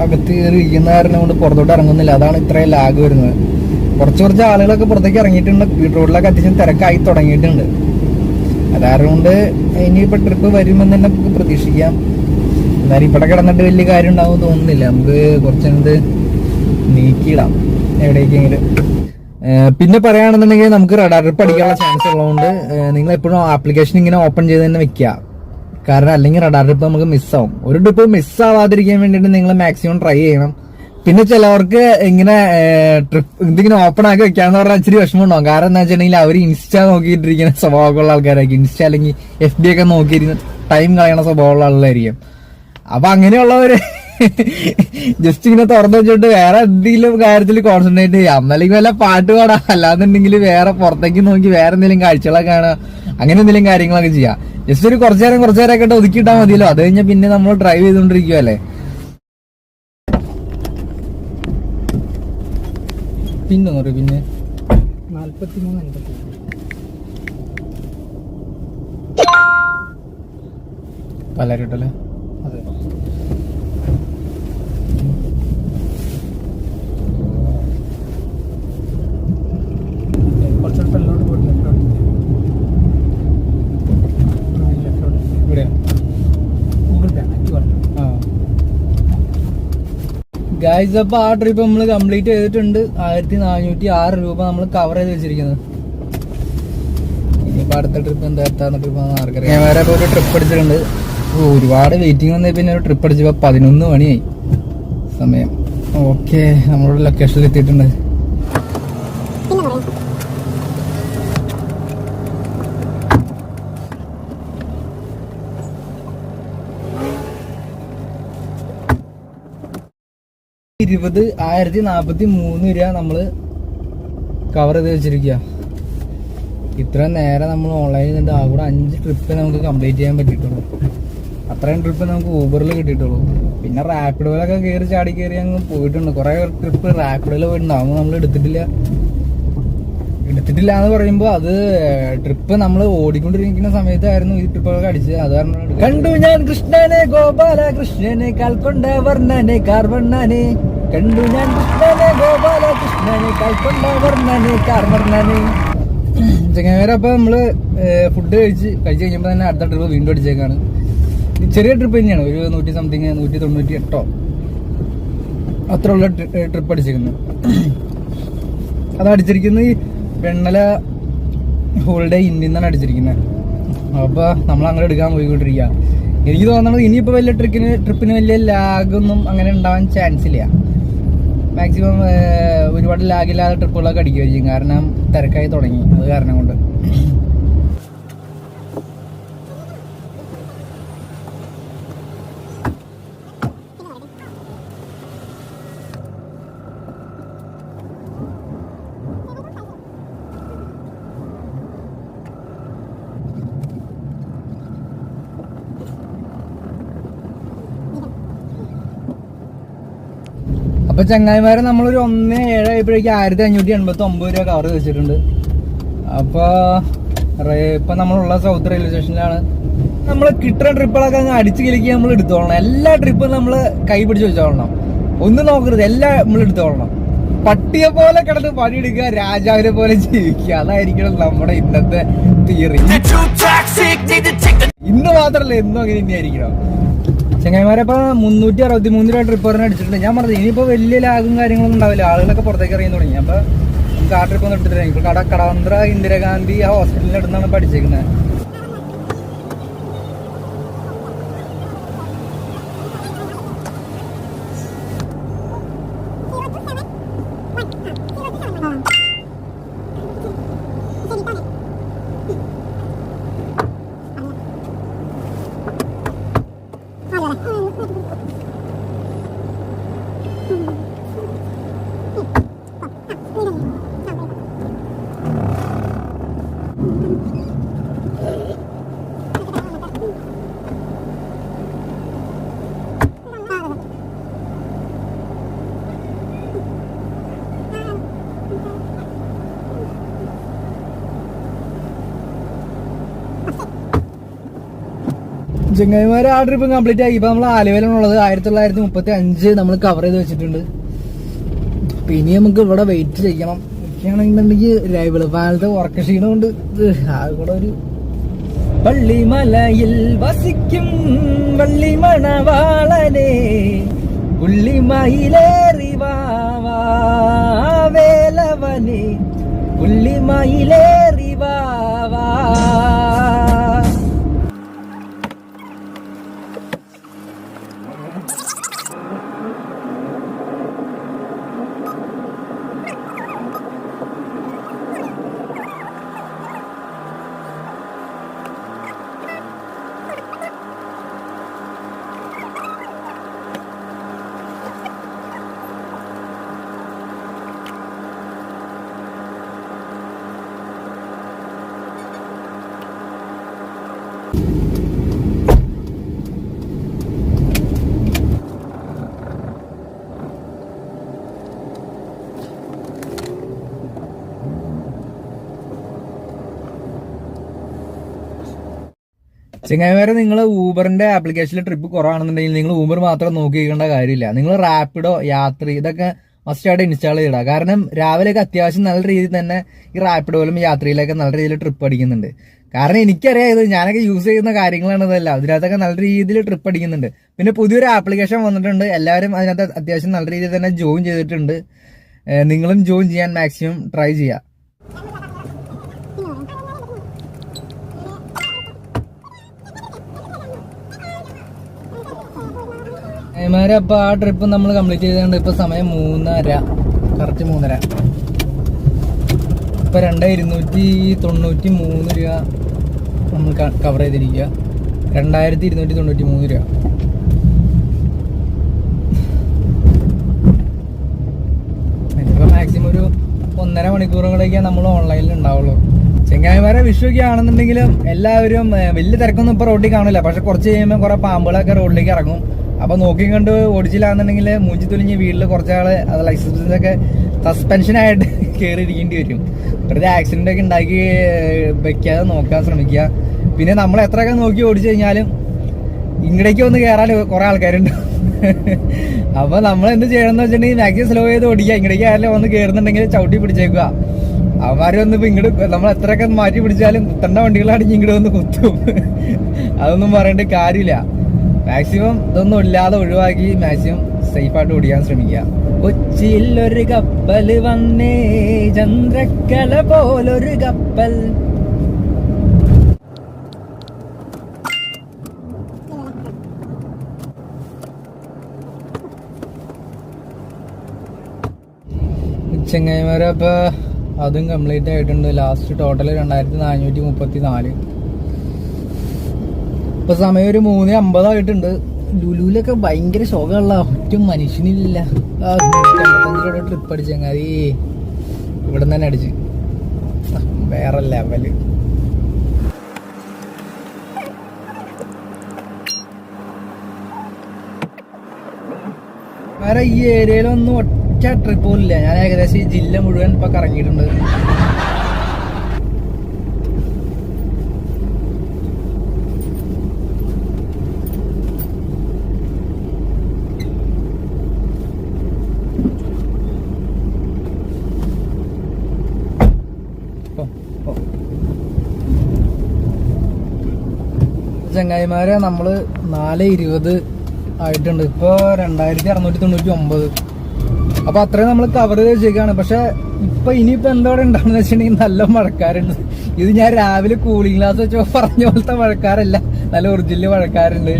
അകത്ത് കയറി ഇരിക്കുന്ന കാരണം കൊണ്ട് പുറത്തോട്ട് ഇറങ്ങുന്നില്ല. അതാണ് ഇത്രയും ലാഗ് വരുന്നത്. കുറച്ച് ആളുകളൊക്കെ പുറത്തേക്ക് ഇറങ്ങിയിട്ടുണ്ട്. റോഡിലൊക്കെ അത്യാവശ്യം തിരക്കായി തുടങ്ങിയിട്ടുണ്ട്. അതുകൊണ്ട് ഇനിയിപ്പോ ട്രിപ്പ് വരുമെന്ന് തന്നെ നമുക്ക് പ്രതീക്ഷിക്കാം. എന്നാലും ഇവിടെ കിടന്നിട്ട് വലിയ കാര്യം ഉണ്ടാവും തോന്നുന്നില്ല. നമുക്ക് കുറച്ചെന്ത് നീക്കിയിടാം എവിടേക്കെങ്കിലും. പിന്നെ പറയുകയാണെന്നുണ്ടെങ്കിൽ നമുക്ക് റഡാർ ട്രിപ്പ് അടിക്കാനുള്ള ചാൻസ് ഉള്ളതുകൊണ്ട് നിങ്ങൾ എപ്പോഴും ആപ്ലിക്കേഷൻ ഇങ്ങനെ ഓപ്പൺ ചെയ്ത് തന്നെ വെക്കുക. കാരണം അല്ലെങ്കിൽ റഡാർ ട്രിപ്പ് നമുക്ക് മിസ്സാവും. ഒരു ട്രിപ്പ് മിസ്സാവാതിരിക്കാൻ വേണ്ടിയിട്ട് നിങ്ങൾ മാക്സിമം ട്രൈ ചെയ്യണം. പിന്നെ ചിലവർക്ക് ഇങ്ങനെ ട്രിപ്പ് ഇതിങ്ങനെ ഓപ്പൺ ആക്കി വെക്കാന്ന് പറഞ്ഞാൽ ഇച്ചിരി വിഷമം ഉണ്ടാവും. കാരണം എന്താ വെച്ചിട്ടുണ്ടെങ്കിൽ അവർ ഇൻസ്റ്റ നോക്കിയിട്ടിരിക്കുന്ന സ്വഭാവമുള്ള ആൾക്കാരായിരിക്കും. ഇൻസ്റ്റ അല്ലെങ്കിൽ FB ഒക്കെ നോക്കിയിരിക്കുന്ന ടൈം കളയണ സ്വഭാവമുള്ള ആളുകളായിരിക്കും. അപ്പൊ അങ്ങനെയുള്ളവര് ജസ്റ്റ് ഇങ്ങനെ തുറന്നു വെച്ചിട്ട് വേറെ എന്തെങ്കിലും കാര്യത്തിൽ കോൺസെൻട്രേറ്റ് ചെയ്യാം. അല്ലെങ്കിൽ വല്ല പാട്ട് പാടാം, അല്ലാന്നുണ്ടെങ്കിൽ വേറെ പുറത്തേക്ക് നോക്കി വേറെ എന്തെങ്കിലും കാഴ്ചകളൊക്കെ കാണാം. അങ്ങനെ എന്തെങ്കിലും കാര്യങ്ങളൊക്കെ ചെയ്യാം. ജസ്റ്റ് ഒരു കുറച്ചു നേരമൊക്കെ ആയിട്ട് ഒതുക്കിയിട്ടാൽ മതിയല്ലോ. അത് കഴിഞ്ഞാൽ പിന്നെ നമ്മൾ ഡ്രൈവ് ചെയ്തുകൊണ്ടിരിക്കുവല്ലേ. പിന്നെ 43 പലരുട്ടല്ലേ? അതെ. ഗൈസ്, അപ്പൊ ആ ട്രിപ്പ് നമ്മൾ കംപ്ലീറ്റ് ചെയ്തിട്ടുണ്ട്. 1406 രൂപ നമ്മൾ കവർ ചെയ്ത് വെച്ചിരിക്കുന്നത്. ഇനിയിപ്പോ അടുത്ത ട്രിപ്പ് എന്താ ട്രിപ്പ് ആർക്കറിയാം. ഞാൻ വേറെ ഒരു ട്രിപ്പ് അടിച്ചിട്ടുണ്ട്. ഒരുപാട് വെയിറ്റിംഗ് വന്നേ പിന്നെ ഒരു ട്രിപ്പ് അടിച്ചപ്പോ 11 മണിയായി സമയം. ഓക്കെ, നമ്മളുടെ ലൊക്കേഷനിൽ എത്തിയിട്ടുണ്ട്. $20 1043 രൂപ നമ്മള് കവർ ചെയ്ത് വെച്ചിരിക്കുക. ഇത്ര നേരം നമ്മൾ ഓൺലൈനിൽ നിന്ന് ആ കൂടെ 5 ട്രിപ്പ് നമുക്ക് കംപ്ലീറ്റ് ചെയ്യാൻ പറ്റിയിട്ടുള്ളൂ. അത്രയും ട്രിപ്പ് നമുക്ക് ഊബറിൽ കിട്ടിയിട്ടുള്ളൂ. പിന്നെ റാപ്പിഡോയിലൊക്കെ കയറി ചാടി കയറി അങ്ങ് പോയിട്ടുണ്ട്. കുറെ ട്രിപ്പ് റാപ്പിഡോയിൽ പോയിട്ടുണ്ട്. അതൊന്നും നമ്മൾ എടുത്തിട്ടില്ല എന്ന് പറയുമ്പോൾ അത് ട്രിപ്പ് നമ്മൾ ഓടിക്കൊണ്ടിരിക്കുന്ന സമയത്തായിരുന്നു ഈ ട്രിപ്പൊക്കെ അടിച്ചത്. അത് കാരണം കണ്ടു ഞാൻ കൃഷ്ണനെ ഗോപാല കൃഷ്ണനെ കാൽക്കൊണ്ട വർണ്ണനെ കാർവർണ്ണനെ. കണ്ടു ഞാൻ കൃഷ്ണനെ ഗോപാല കൃഷ്ണനെ കാൽക്കൊണ്ട വർണ്ണനെ കാർവർണ്ണനെ. ചെങ്ങായിമാരെ, അപ്പൊ നമ്മള് ഫുഡ് കഴിച്ച് കഴിഞ്ഞപ്പോ തന്നെ അടുത്ത ട്രിപ്പ് വീണ്ടും അടിച്ചേക്കാണ്. ചെറിയ ട്രിപ്പ് തന്നെയാണ്. ഒരു 198 അത്ര ഉള്ള ട്രിപ്പ് അടിച്ചിരിക്കുന്നത്. അത് അടിച്ചിരിക്കുന്നത് ഈ വെണ്ണല ഹോളിഡേ ഇന്ത്യയിൽ നിന്നാണ് അടിച്ചിരിക്കുന്നത്. അപ്പൊ നമ്മൾ അങ്ങനെ എടുക്കാൻ പോയിക്കൊണ്ടിരിക്കുക. എനിക്ക് തോന്നുന്നത് ഇനിയിപ്പോ വലിയ ട്രിപ്പിന് വലിയ ലാഗൊന്നും അങ്ങനെ ഉണ്ടാവാൻ ചാൻസ് ഇല്ല. മാക്സിമം ഒരുപാട് ലാഗില്ലാതെ ട്രിപ്പുകളൊക്കെ അടിക്കുമായിരിക്കും. കാരണം തിരക്കായി തുടങ്ങി. അത് കാരണം കൊണ്ട് അപ്പൊ ചങ്ങായിമാരെ നമ്മളൊരു 1:07 ആയപ്പോഴേക്കും 1589 രൂപ കവർ വെച്ചിട്ടുണ്ട്. അപ്പൊ ഇപ്പൊ നമ്മളുള്ള സൗത്ത് റെയിൽവേ സ്റ്റേഷനിലാണ്. നമ്മൾ കിട്ടുന്ന ട്രിപ്പുകളൊക്കെ അങ്ങ് അടിച്ചു കിളിക്ക് നമ്മൾ എടുത്തോളണം. എല്ലാ ട്രിപ്പും നമ്മൾ കൈ പിടിച്ച് വെച്ചോളണം. ഒന്നും നോക്കരുത്, എല്ലാം നമ്മൾ എടുത്തോളണം. പട്ടിയെ പോലെ കിടന്ന് പണിയെടുക്കുക, രാജാവിനെ പോലെ ജീവിക്കുക. അതായിരിക്കണം നമ്മുടെ ഇന്നത്തെ തിയറി. ഇന്ന് മാത്രല്ല എന്നും അങ്ങനെ തന്നെയായിരിക്കണം. ചങ്ങായിമാരെ ഇപ്പൊ 363 രൂപ ട്രിപ്പ് പറഞ്ഞ് അടിച്ചിട്ടുണ്ട്. ഞാൻ പറഞ്ഞത് ഇനിയിപ്പോ വലിയ ലാഗും കാര്യങ്ങളൊന്നും ഉണ്ടാവില്ല, ആളുകളൊക്കെ പുറത്തേക്ക് ഇറങ്ങി തുടങ്ങി. അപ്പൊ നമുക്ക് ആ ട്രിപ്പ് ഒന്ന് എടുത്തിട്ട് ഇപ്പൊ കടവന്ത്ര ഇന്ദിരാഗാന്ധി ആ ഹോസ്പിറ്റലിന്റെ അടുത്താണ് പഠിച്ചേക്കുന്നത്. ചങ്ങായിമാരെ ആ ട്രിപ്പ് കംപ്ലീറ്റ് ആക്കി. ഇപ്പൊ നമ്മൾ ആലുവയിലാണുള്ളത്. 1935 നമ്മൾ കവർ ചെയ്ത് വെച്ചിട്ടുണ്ട്. പിന്നെ നമുക്ക് ഇവിടെ വെയിറ്റ് ചെയ്യണം. ഒക്കെയാണെന്നുണ്ടെങ്കിൽ വെളുപ്പാലത്തെ ഉറക്കക്ഷീണം കൊണ്ട് കൂടെ ഒരു പള്ളിമലയിൽ വസിക്കും വള്ളിമണവാളനെ പുള്ളിമയിലേറി വാവേലവനെ പുള്ളിമയിലേറി വാവാ. ചങ്ങായിമാരെ, നിങ്ങൾ ഊബറിന്റെ ആപ്ലിക്കേഷനിൽ ട്രിപ്പ് കുറവാണെന്നുണ്ടെങ്കിൽ നിങ്ങൾ ഊബർ മാത്രം നോക്കിക്കേണ്ട കാര്യമില്ല. നിങ്ങൾ റാപ്പിഡോ, യാത്രി ഇതൊക്കെ മസ്റ്റായിട്ട് ഇൻസ്റ്റാൾ ചെയ്തിടുക. കാരണം രാവിലെയൊക്കെ അത്യാവശ്യം നല്ല രീതിയിൽ തന്നെ ഈ റാപ്പിഡോയിലും യാത്രയിലൊക്കെ നല്ല രീതിയിൽ ട്രിപ്പ് അടിക്കുന്നുണ്ട്. കാരണം എനിക്കറിയാം, ഇത് ഞാനൊക്കെ യൂസ് ചെയ്യുന്ന കാര്യങ്ങളാണ് ഇതെല്ലാം. അതിനകത്തൊക്കെ നല്ല രീതിയിൽ ട്രിപ്പ് അടിക്കുന്നുണ്ട്. പിന്നെ പുതിയൊരു ആപ്ലിക്കേഷൻ വന്നിട്ടുണ്ട്. എല്ലാവരും അതിനകത്ത് അത്യാവശ്യം നല്ല രീതിയിൽ തന്നെ ജോയിൻ ചെയ്തിട്ടുണ്ട്. നിങ്ങളും ജോയിൻ ചെയ്യാൻ മാക്സിമം ട്രൈ ചെയ്യുക. അപ്പൊ ആ ട്രിപ്പ് നമ്മൾ കംപ്ലീറ്റ് ചെയ്തുകൊണ്ട് ഇപ്പൊ സമയം 3:30, കറക്റ്റ് 3:30. ഇപ്പൊ 2293 രൂപ നമ്മൾ കവർ ചെയ്തിരിക്കുക. 2293 രൂപ. ഇനിയിപ്പോ മാക്സിമം ഒരു 1.5 മണിക്കൂറും കൂടെയൊക്കെ നമ്മൾ ഓൺലൈനിൽ ഉണ്ടാവുള്ളൂ. ചെങ്ങായിമാരെ, വിഷുവൊക്കെ ആണെന്നുണ്ടെങ്കിലും എല്ലാവരും വലിയ തിരക്കൊന്നും ഇപ്പൊ റോഡിൽ കാണില്ല. പക്ഷെ കുറച്ച് കഴിയുമ്പോൾ കുറെ പാമ്പുകളൊക്കെ റോഡിലേക്ക് ഇറങ്ങും. അപ്പൊ നോക്കി കണ്ട് ഓടിച്ചില്ലാന്നുണ്ടെങ്കിൽ മൂഞ്ചി തുലിഞ്ഞ് വീട്ടിൽ കുറച്ചാള് അത് ലൈസൻസിനൊക്കെ സസ്പെൻഷനായിട്ട് കയറിയിരിക്കേണ്ടി വരും. വെറുതെ ആക്സിഡന്റ് ഒക്കെ ഉണ്ടാക്കി വെക്കാതെ നോക്കാൻ ശ്രമിക്കുക. പിന്നെ നമ്മൾ എത്രയൊക്കെ നോക്കി ഓടിച്ചു കഴിഞ്ഞാലും ഇങ്ങടേക്ക് വന്ന് കയറാൻ കുറെ ആൾക്കാരുണ്ട്. അപ്പൊ നമ്മൾ എന്ത് ചെയ്യണമെന്ന് വെച്ചിട്ടുണ്ടെങ്കിൽ മാക്സിമം സ്ലോ ചെയ്ത് ഓടിക്കുക. ഇങ്ങടേക്ക് ആരെങ്കിലും വന്ന് കയറുന്നുണ്ടെങ്കിൽ ചവിട്ടി പിടിച്ചേക്കുക. അവന്മാര് വന്ന് ഇപ്പൊ ഇങ്ങോട്ട് നമ്മൾ എത്രയൊക്കെ മാറ്റി പിടിച്ചാലും കുത്തേണ്ട വണ്ടികളാണെങ്കിൽ ഇങ്ങോട്ട് വന്ന് കുത്തും. അതൊന്നും പറയേണ്ട കാര്യമില്ല. മാക്സിമം ഇതൊന്നും ഇല്ലാതെ ഒഴിവാക്കി മാക്സിമം സേഫായിട്ട് ഓടിക്കാൻ ശ്രമിക്കുക. കൊച്ചിയിൽ ഒരു കപ്പൽ വന്നേ, ചന്ദ്രക്കല പോലൊരു കപ്പൽ. ചെങ്ങായിമാരെ, അപ്പൊ അതും കംപ്ലീറ്റ് ആയിട്ടുണ്ട്. Last total 2434. ഇപ്പൊ സമയം ഒരു 3:50 ആയിട്ടുണ്ട്. ലുലുവിലൊക്കെ ഭയങ്കര ശോകമുള്ള ഒറ്റ മനുഷ്യനില്ല. 55 രൂപ ട്രിപ്പ് അടിച്ചങ്ങാതി ഇവിടെ തന്നെ അടിച്ച് വേറെ ലെവല്. വേറെ ഈ ഏരിയയിലൊന്നും ഒറ്റ ട്രിപ്പ് പോലും ഇല്ല. ഞാൻ ഏകദേശം ഈ ജില്ല മുഴുവൻ ഇപ്പൊ കറങ്ങിയിട്ടുണ്ട്. ചങ്ങായിമാരെ നമ്മള് 4:20 ആയിട്ടുണ്ട്. ഇപ്പൊ 2699. അപ്പൊ അത്രയും നമ്മൾ കവർ ചെയ്ത് വെച്ചേക്കാണ്. പക്ഷെ ഇപ്പൊ ഇനിയിപ്പോ എന്തോടെ ഉണ്ടാവുന്ന വെച്ചിട്ടുണ്ടെങ്കിൽ നല്ല മഴക്കാരുണ്ട്. ഇത് ഞാൻ രാവിലെ കൂളിംഗ് ഗ്ലാസ് വെച്ചോ പറഞ്ഞ പോലത്തെ മഴക്കാരല്ല, നല്ല ഒറിജിനൽ മഴക്കാരുണ്ട്.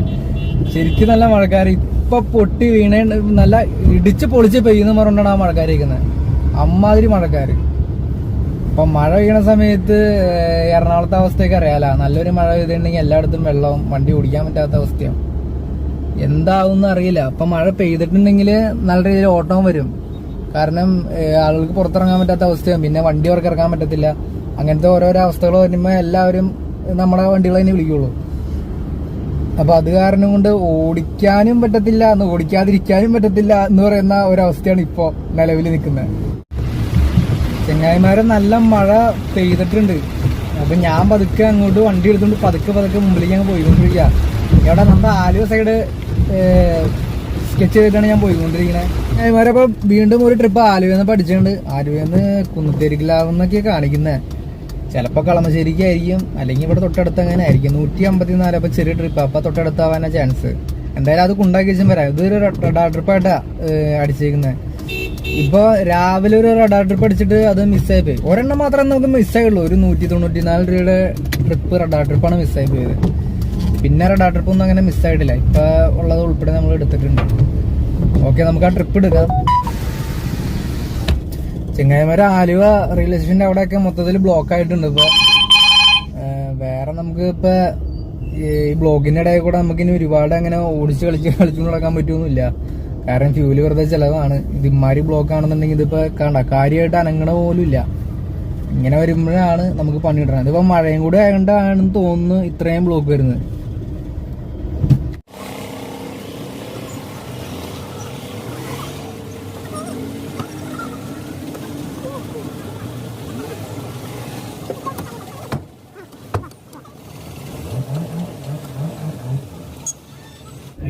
ശരിക്കും നല്ല മഴക്കാര്. ഇപ്പൊ പൊട്ടി വീണ നല്ല ഇടിച്ച് പൊളിച്ച് പെയ്യുന്ന പറഞ്ഞാണ് ആ മഴക്കാര് ഇരിക്കുന്നത്. അമ്മാതിരി മഴക്കാര്. അപ്പൊ മഴ പെയ്യണ സമയത്ത് എറണാകുളത്തെ അവസ്ഥയൊക്കെ അറിയാലോ. നല്ലൊരു മഴ പെയ്തിട്ടുണ്ടെങ്കിൽ എല്ലായിടത്തും വെള്ളവും, വണ്ടി ഓടിക്കാൻ പറ്റാത്ത അവസ്ഥയാണ്. എന്താവും അറിയില്ല. അപ്പൊ മഴ പെയ്തിട്ടുണ്ടെങ്കിൽ നല്ല രീതിയിൽ ഓട്ടവും വരും. കാരണം ആളുകൾക്ക് പുറത്തിറങ്ങാൻ പറ്റാത്ത അവസ്ഥയാണ്. പിന്നെ വണ്ടി അവർക്ക് ഇറങ്ങാൻ പറ്റത്തില്ല. അങ്ങനത്തെ ഓരോരോ അവസ്ഥകൾ വരുമ്പോൾ എല്ലാവരും നമ്മുടെ വണ്ടികൾ തന്നെ വിളിക്കുള്ളൂ. അപ്പൊ അത് കാരണം കൊണ്ട് ഓടിക്കാനും പറ്റത്തില്ല, ഓടിക്കാതിരിക്കാനും പറ്റത്തില്ല എന്ന് പറയുന്ന ഒരവസ്ഥയാണ് ഇപ്പോ നിലവിൽ നിൽക്കുന്നത്. ചെങ്ങായിമാരെ നല്ല മഴ പെയ്തിട്ടുണ്ട്. അപ്പൊ ഞാൻ പതുക്കെ അങ്ങോട്ട് വണ്ടി എടുത്തുകൊണ്ട് പതുക്കെ മുമ്പിലേക്ക് അങ്ങ് പോയിക്കൊണ്ടിരിക്കുക. ഇവിടെ നമ്മുടെ ആലുവ സൈഡ് സ്കെച്ച് ചെയ്തിട്ടാണ് ഞാൻ പോയിക്കൊണ്ടിരിക്കുന്നത്. ചെങ്ങായിമാരെ അപ്പൊ വീണ്ടും ഒരു ട്രിപ്പ് ആലുവന്ന് പഠിച്ചിട്ടുണ്ട്. ആലുവന്ന് കുന്നത്തേരിക്കലാവുന്നൊക്കെ കാണിക്കുന്നത്. ചിലപ്പോൾ കളമശ്ശേരിക്കായിരിക്കും, അല്ലെങ്കിൽ ഇവിടെ തൊട്ടടുത്ത് അങ്ങനെ ആയിരിക്കും. 154 അപ്പൊ ചെറിയ ട്രിപ്പ്. അപ്പൊ തൊട്ടടുത്താവാനാ ചാൻസ്. എന്തായാലും അത് കുണ്ടാക്കി വെച്ചും വരാം. ഇതൊരു റഡാർ ട്രിപ്പായിട്ടാ അടിച്ചേക്കുന്നത്. ഇപ്പൊ രാവിലെ ഒരു റഡാർ ട്രിപ്പ് അടിച്ചിട്ട് അത് മിസ്സായി പോയി. ഒരെണ്ണം മാത്രമേ നമുക്ക് മിസ്സായുള്ളൂ. ഒരു 194 രൂപയുടെ ട്രിപ്പ് റഡാർ ട്രിപ്പാണ് മിസ്സായി പോയത്. പിന്നെ റഡാർ ട്രിപ്പ് ഒന്നും അങ്ങനെ മിസ്സായിട്ടില്ല. ഇപ്പൊ ഉള്ളത് ഉൾപ്പെടെ നമ്മൾ എടുത്തിട്ടുണ്ട്. ഓക്കെ, നമുക്ക് ആ ട്രിപ്പ് എടുക്കാം. ചെങ്ങായിമാരെ ആലുവ റെയിൽവേ സ്റ്റേഷന്റെ അവിടെയൊക്കെ മൊത്തത്തിൽ ബ്ലോക്ക് ആയിട്ടുണ്ട്. ഇപ്പൊ വേറെ നമുക്ക് ഇപ്പൊ ഈ ബ്ലോക്കിന്റെ ഇടയിൽ കൂടെ നമുക്ക് ഇനി ഒരുപാട് അങ്ങനെ കളിച്ചു നടക്കാൻ പറ്റുമൊന്നുമില്ല. കാരണം ഫ്യൂല് വെറുതെ ചെലവാണ്. ഇത് ഇമാരി ബ്ലോക്ക് ആണെന്നുണ്ടെങ്കിൽ ഇതിപ്പോ കണ്ട കാര്യമായിട്ട് അനങ്ങണ പോലും ഇല്ല. ഇങ്ങനെ വരുമ്പോഴാണ് നമുക്ക് പണി കിട്ടണത്. ഇതിപ്പോ മഴയും കൂടെ ആയതുകൊണ്ടാണെന്ന് തോന്നുന്നു ഇത്രയും ബ്ലോക്ക് വരുന്നത്.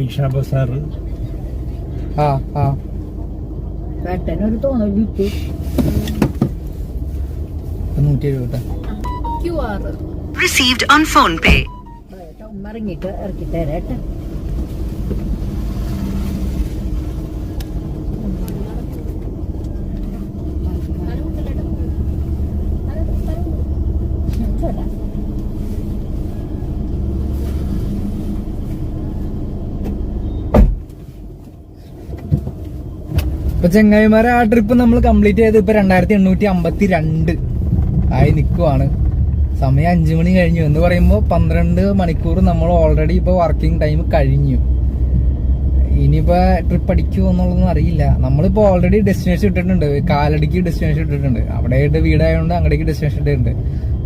ഐഷ ബസാർ പെട്ടെന്നൊരു തോന്നല് കിട്ടി. 170 QR received on phone pay. ഉമ്മ ഇറങ്ങിയിട്ട് ഇറക്കി തരാട്ടെ. ഇപ്പൊ ചെങ്ങായിമാരെ ആ ട്രിപ്പ് നമ്മൾ കംപ്ലീറ്റ് ചെയ്ത് ഇപ്പൊ 2852 ആയി നിൽക്കുവാണ്. സമയം 5 മണി കഴിഞ്ഞു എന്ന് പറയുമ്പോൾ 12 മണിക്കൂർ നമ്മൾ ഓൾറെഡി ഇപ്പൊ വർക്കിംഗ് ടൈം കഴിഞ്ഞു. ഇനിയിപ്പോ ട്രിപ്പ് അടിക്കുമോ എന്നുള്ളതൊന്നും അറിയില്ല. നമ്മളിപ്പോ ഓൾറെഡി ഡെസ്റ്റിനേഷൻ ഇട്ടിട്ടുണ്ട്. കാലടിക്ക് ഡെസ്റ്റിനേഷൻ ഇട്ടിട്ടുണ്ട്. അവിടെയായിട്ട് വീടായതുകൊണ്ട് അങ്ങടേക്ക് ഡെസ്റ്റിനേഷൻ ഇട്ടിട്ടുണ്ട്.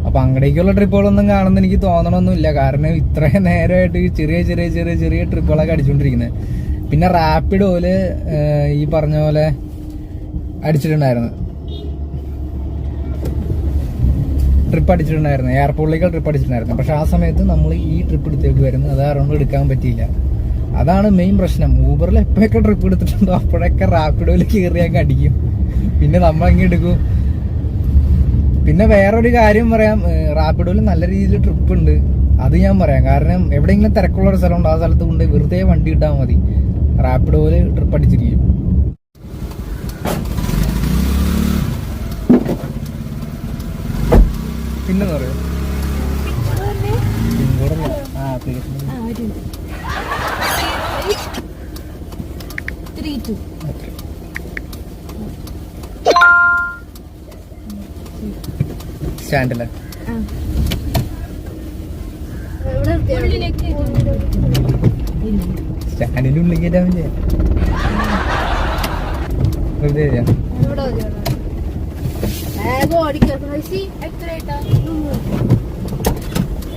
അപ്പൊ അങ്ങടേക്കുള്ള ട്രിപ്പുകളൊന്നും കാണുന്ന എനിക്ക് തോന്നണമൊന്നുമില്ല. കാരണം ഇത്രയും നേരമായിട്ട് ചെറിയ ചെറിയ ചെറിയ ചെറിയ ട്രിപ്പുകളൊക്കെ അടിച്ചുകൊണ്ടിരിക്കുന്നത്. പിന്നെ റാപ്പിഡോയില് ഈ പറഞ്ഞ പോലെ അടിച്ചിട്ടുണ്ടായിരുന്നു, ട്രിപ്പ് അടിച്ചിട്ടുണ്ടായിരുന്നു. എയർപോർട്ടിലേക്ക് ട്രിപ്പ് അടിച്ചിട്ടുണ്ടായിരുന്നു. പക്ഷെ ആ സമയത്ത് നമ്മൾ ഈ ട്രിപ്പ് എടുത്തേക്ക് വരുന്നത് അത് കാരണം എടുക്കാൻ പറ്റിയില്ല. അതാണ് മെയിൻ പ്രശ്നം. ഊബറിൽ എപ്പോഴൊക്കെ ട്രിപ്പ് എടുത്തിട്ടുണ്ടോ അപ്പോഴൊക്കെ റാപ്പിഡോയിൽ കയറിയൊക്കെ അടിക്കും. പിന്നെ നമ്മളെങ്ങനെ എടുക്കും. പിന്നെ വേറൊരു കാര്യം പറയാം, റാപ്പിഡോയിൽ നല്ല രീതിയിൽ ട്രിപ്പ് ഉണ്ട്. അത് ഞാൻ പറയാം. കാരണം എവിടെയെങ്കിലും തിരക്കുള്ള ഒരു സ്ഥലമുണ്ട്, ആ സ്ഥലത്ത് കൊണ്ട് വെറുതെ വണ്ടി ഇട്ടാൽ മതി. റാപ്പിഡോയില് ട്രിപ്പ് അടിച്ചിരിക്കും. പിന്നെ പറയോ സ്റ്റാൻഡിലെ സ്റ്റാൻഡിന്റെ ഉള്ളിൽ കയറ്റാൻ പറ്റിയ വെറുതെ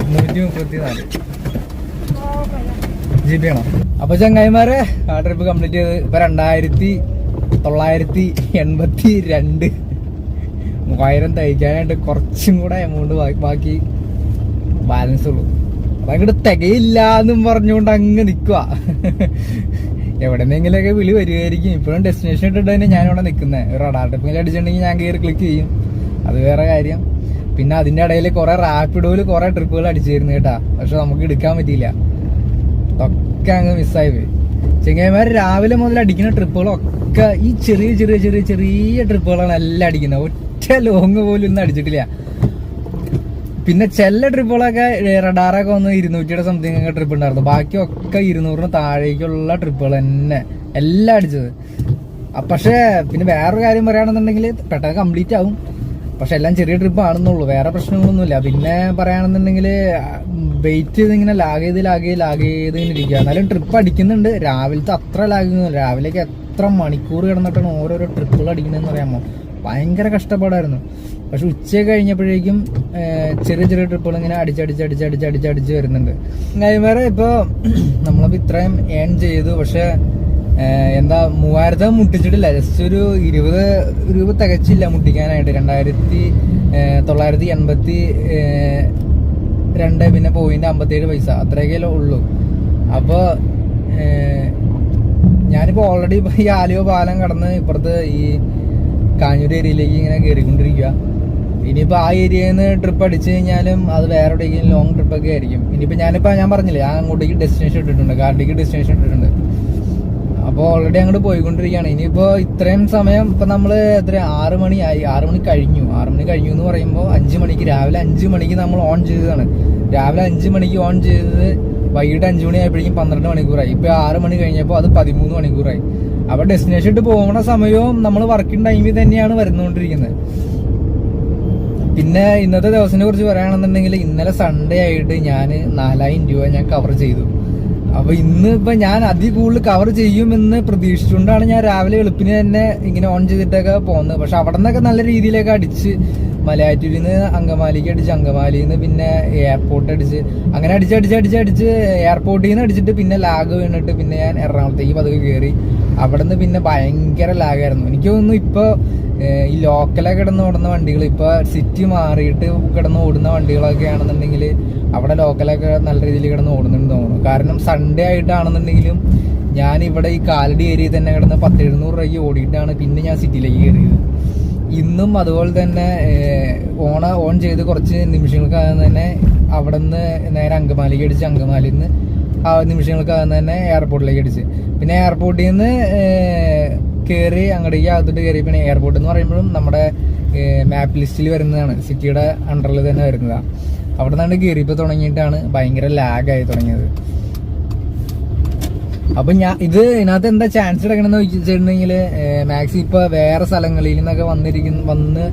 134 GB ആണോ? അപ്പൊ ചങ്ങായിമാരെ ആ ട്രിപ്പ് കംപ്ലീറ്റ് ചെയ്ത് ഇപ്പൊ 2982 3000 തയ്ക്കാനായിട്ട് കുറച്ചും കൂടെ എമൗണ്ട് ബാക്കി ബാലൻസ് ഉള്ളൂ. അപ്പൊ അങ്ങോട്ട് തികയില്ല എന്നും പറഞ്ഞുകൊണ്ട് അങ്ങ് നിക്കുക. എവിടെന്നെങ്കിലൊക്കെ വിളി വരുമായിരിക്കും. ഇപ്പോഴും ഡെസ്റ്റിനേഷൻ ഇട്ടിട്ട് തന്നെ ഞാനിവിടെ നിൽക്കുന്നത്. റഡാർ ട്രിപ്പിൽ അടിച്ചിട്ടുണ്ടെങ്കിൽ ഞാൻ കയറി ക്ലിക്ക് ചെയ്യും, അത് വേറെ കാര്യം. പിന്നെ അതിന്റെ ഇടയിൽ കുറെ റാപ്പിഡോയില് കുറെ ട്രിപ്പുകൾ അടിച്ചിരുന്നു കേട്ടാ. പക്ഷെ നമുക്ക് എടുക്കാൻ പറ്റിയില്ല, ഒക്കെ അങ്ങ് മിസ്സായി പോയി. ചെങ്ങന്മാര് രാവിലെ മുതൽ അടിക്കുന്ന ട്രിപ്പുകളൊക്കെ ഈ ചെറിയ ചെറിയ ചെറിയ ചെറിയ ട്രിപ്പുകളാണ് എല്ലാം അടിക്കുന്നത്. ഒറ്റ ലോങ് പോലും ഇന്ന് അടിച്ചിട്ടില്ല. പിന്നെ ചില ട്രിപ്പുകളൊക്കെ റഡാറൊക്കെ വന്ന് 200 സംതിങ് ഒക്കെ ട്രിപ്പ് ഉണ്ടായിരുന്നു. ബാക്കിയൊക്കെ 200 താഴേക്കുള്ള ട്രിപ്പുകൾ തന്നെ എല്ലാം അടിച്ചത്. പക്ഷെ പിന്നെ വേറൊരു കാര്യം പറയുകയാണെന്നുണ്ടെങ്കിൽ പെട്ടെന്ന് കംപ്ലീറ്റ് ആവും. പക്ഷെ എല്ലാം ചെറിയ ട്രിപ്പ് ആണെന്നുള്ളൂ, വേറെ പ്രശ്നങ്ങളൊന്നുമില്ല. പിന്നെ പറയുകയാണെന്നുണ്ടെങ്കിൽ വെയിറ്റ് ചെയ്ത് ഇങ്ങനെ ലാഗ് ചെയ്ത് ഇങ്ങനെ ഇരിക്കുക. എന്നാലും ട്രിപ്പ് അടിക്കുന്നുണ്ട്. രാവിലത്തെ അത്ര ലാഗൊന്നുമില്ല. രാവിലേക്ക് എത്ര മണിക്കൂർ കിടന്നിട്ടാണ് ഓരോരോ ട്രിപ്പുകൾ അടിക്കുന്നതെന്ന് പറയാമോ. ഭയങ്കര കഷ്ടപ്പാടായിരുന്നു. പക്ഷെ ഉച്ച കഴിഞ്ഞപ്പോഴേക്കും ചെറിയ ചെറിയ ട്രിപ്പുകൾ ഇങ്ങനെ അടിച്ച് വരുന്നുണ്ട്. വേറെ ഇപ്പോൾ നമ്മളിപ്പോൾ ഇത്രയും ഏൺ ചെയ്തു. പക്ഷെ എന്താ 3000 മുട്ടിച്ചിട്ടില്ല. ജസ്റ്റ് ഒരു 20 രൂപ തികച്ചില്ല മുട്ടിക്കാനായിട്ട്. 2982 പിന്നെ .57 അത്രയൊക്കെ ഉള്ളൂ. അപ്പോൾ ഞാനിപ്പോൾ ഓൾറെഡി ഈ ആലുവ പാലം കടന്ന് ഇപ്പുറത്ത് ഈ കാഞ്ഞൂർ ഏരിയയിലേക്ക് ഇങ്ങനെ കയറിക്കൊണ്ടിരിക്കുക. ഇനിയിപ്പോൾ ആ ഏരിയയിൽ നിന്ന് ട്രിപ്പ് അടിച്ചു കഴിഞ്ഞാലും അത് വേറെ എവിടെയെങ്കിലും ലോങ് ട്രിപ്പൊക്കെ ആയിരിക്കും. ഇനിയിപ്പോൾ ഞാൻ പറഞ്ഞില്ലേ, അങ്ങോട്ടേക്ക് ഡെസ്റ്റിനേഷൻ ഇട്ടിട്ടുണ്ട്, കാർഡിക്ക് ഡെസ്റ്റിനേഷൻ ഇട്ടിട്ടുണ്ട്. അപ്പോൾ ഓൾറെഡി അങ്ങോട്ട് പോയിക്കൊണ്ടിരിക്കുകയാണ്. ഇനിയിപ്പോൾ ഇത്രയും സമയം ഇപ്പം നമ്മൾ 6 മണിയായി, 6 മണി കഴിഞ്ഞു എന്ന് പറയുമ്പോൾ 5 മണിക്ക്, രാവിലെ 5 മണിക്ക് നമ്മൾ ഓൺ ചെയ്തതാണ്. രാവിലെ 5 മണിക്ക് ഓൺ ചെയ്തത് വൈകിട്ട് 5 മണി ആയപ്പോഴേക്കും 12 മണിക്കൂറായി. ഇപ്പോൾ 6 മണി കഴിഞ്ഞപ്പോൾ അത് 13 മണിക്കൂറായി. അപ്പോൾ ഡെസ്റ്റിനേഷൻ ഇട്ട് പോകുന്ന സമയവും നമ്മൾ വർക്കിംഗ് ടൈമിൽ തന്നെയാണ് വരുന്നുകൊണ്ടിരിക്കുന്നത്. പിന്നെ ഇന്നത്തെ ദിവസത്തിനെ കുറിച്ച് പറയുകയാണെന്നുണ്ടെങ്കിൽ ഇന്നലെ സൺഡേ ആയിട്ട് ഞാൻ 4000 രൂപ ഞാൻ കവർ ചെയ്തു. അപ്പൊ ഇന്ന് ഇപ്പൊ ഞാൻ അതിൽ കൂടുതൽ കവർ ചെയ്യുമെന്ന് പ്രതീക്ഷിച്ചുകൊണ്ടാണ് ഞാൻ രാവിലെ വെളുപ്പിന് തന്നെ ഇങ്ങനെ ഓൺ ചെയ്തിട്ടൊക്കെ പോകുന്നത്. പക്ഷെ അവിടെ നിന്നൊക്കെ നല്ല രീതിയിലൊക്കെ അടിച്ച്, മലയാറ്റൂരിൽ നിന്ന് അങ്കമാലിക്ക് അടിച്ച്, അങ്കമാലിയിൽ നിന്ന് പിന്നെ എയർപോർട്ട് അടിച്ച്, അങ്ങനെ അടിച്ച് എയർപോർട്ടിൽ നിന്ന് അടിച്ചിട്ട് പിന്നെ ലാഗ് വീണിട്ട് പിന്നെ ഞാൻ എറണാകുളത്തേക്ക് പതുക്കെ കയറി. അവിടെ നിന്ന് പിന്നെ ഭയങ്കര ലാഗായിരുന്നു. എനിക്ക് തോന്നുന്നു ഇപ്പോൾ ഈ ലോക്കലൊക്കെ കിടന്ന് ഓടുന്ന വണ്ടികൾ, ഇപ്പോൾ സിറ്റി മാറിയിട്ട് കിടന്ന് ഓടുന്ന വണ്ടികളൊക്കെ ആണെന്നുണ്ടെങ്കിൽ അവിടെ ലോക്കലൊക്കെ നല്ല രീതിയിൽ കിടന്ന് ഓടുന്നുണ്ടെന്ന് തോന്നുന്നു. കാരണം സൺഡേ ആയിട്ടാണെന്നുണ്ടെങ്കിലും ഞാൻ ഇവിടെ ഈ കാലടി ഏരിയയിൽ തന്നെ കിടന്ന് 1000-700 രൂപയ്ക്ക് ഓടിയിട്ടാണ് പിന്നെ ഞാൻ സിറ്റിയിലേക്ക് കയറിയത്. ഇന്നും അതുപോലെ തന്നെ ഓൺ ചെയ്ത് കുറച്ച് നിമിഷങ്ങൾക്കകം തന്നെ അവിടെ നിന്ന് നേരെ അങ്കമാലിക്ക് അടിച്ച്, അങ്കമാലിയിൽ നിന്ന് ആ നിമിഷങ്ങൾക്കകം തന്നെ എയർപോർട്ടിലേക്ക് അടിച്ച്, പിന്നെ എയർപോർട്ടിൽ നിന്ന് കയറി അങ്ങോട്ടേക്ക് അകത്തോട്ട് കയറി. പിന്നെ എയർപോർട്ട് എന്ന് പറയുമ്പോഴും നമ്മുടെ മാപ്പ് ലിസ്റ്റിൽ വരുന്നതാണ്, സിറ്റിയുടെ അണ്ടറിൽ തന്നെ വരുന്നതാണ്. അവിടെ നിന്നാണ് കയറിയപ്പോൾ തുടങ്ങിയിട്ടാണ് ഭയങ്കര ലാഗായി തുടങ്ങിയത്. അപ്പൊ ഇതിനകത്ത് എന്താ ചാൻസ് എടുക്കണമെന്ന് വെച്ചിട്ടുണ്ടെങ്കിൽ മാക്സി ഇപ്പൊ വേറെ സ്ഥലങ്ങളിൽ നിന്നൊക്കെ വന്ന്